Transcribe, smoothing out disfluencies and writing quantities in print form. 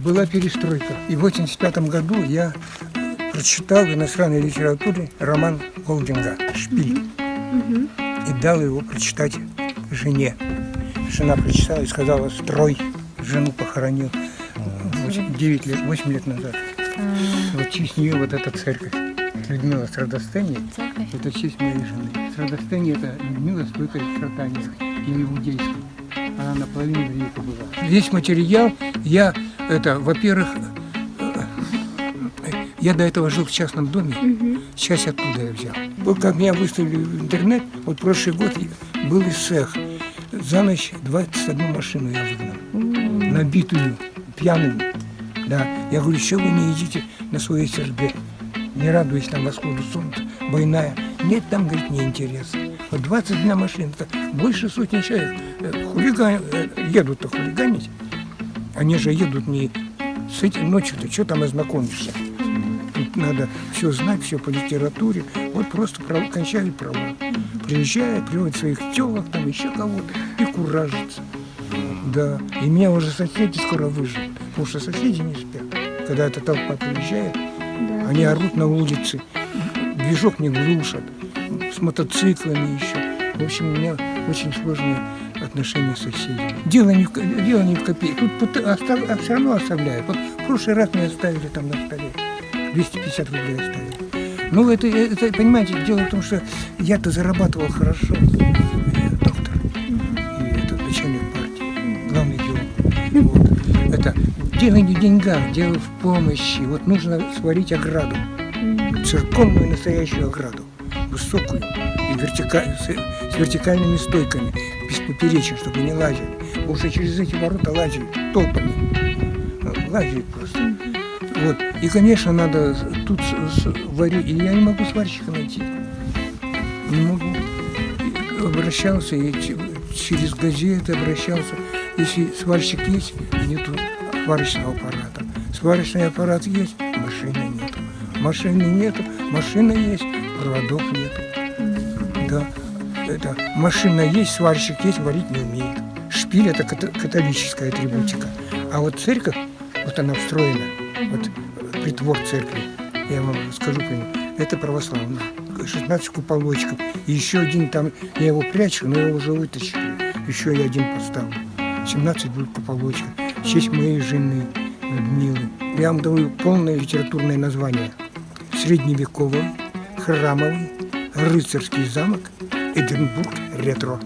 Была перестройка. И в 1985 году я прочитал в иностранной литературе роман Голдинга «Шпиль». И дал его прочитать жене. Жена прочитала и сказала: «Строй». Жену похоронил 8 лет назад. Вот в честь нее вот эта церковь. Людмила Страдостения. Это в честь моей жены. Страдостения — это Людмила Стойка Страдания на иудейском. Она наполовину еврейка была. Весь материал я, во-первых, я до этого жил в частном доме, часть оттуда я взял. Вот как меня выставили в интернет, вот прошлый год был ИСЭХ. За ночь 21 машину я выгнал, набитую, пьяную. Да. Я говорю: что вы не едите на свой СРГ, не радуясь там восходу солнца, больная? Нет, там, говорит, неинтересно. Вот 21 машина, это больше сотни человек. Едут-то хулиганить. Они же едут не с этим ночью-то, что там ознакомишься? Тут надо все знать, все по литературе. Вот просто кончают права. Приезжают, приводят своих телок, там еще кого-то, и куражатся. Да. И меня уже соседи скоро выживут, потому что соседи не спят. Когда эта толпа приезжает, да, они орут на улице, движок не глушат, с мотоциклами еще. В общем, у меня очень сложные отношения с соседями. Дело не в копейке. Тут все равно оставляют. Вот в прошлый раз мне оставили там на столе. 250 рублей оставили. Ну, это, понимаете, дело в том, что я-то зарабатывал хорошо. Я доктор. И это начальник партии. Главный идеолог. Вот. Это дело не в деньгах, дело в помощи. Вот нужно сварить ограду. Церковную настоящую ограду. Высокую и с вертикальными стойками, без поперечин, чтобы не лазили. Потому что через эти ворота лазили толпами. Лазили просто. Вот. И, конечно, надо тут варить. И я не могу сварщика найти. Не могу. Обращался и через газеты обращался. Если сварщик есть, нету сварочного аппарата. Сварочный аппарат есть, машины нету. Машины нету, машина есть, проводов нету. Да. Это машина есть, сварщик есть, варить не умеет. Шпиль — это католическая атрибутика. А вот церковь, вот она встроена, вот притвор церкви, я вам скажу про него, это православный. 16 куполочков. И еще один там, я его прячу, но его уже вытащили. Еще я один поставлю. 17 будет куполочков. В честь моей жены Людмилы. Я вам даю полное литературное название. Средневековый, храмовый, рыцарский замок, Эдинбург ретро.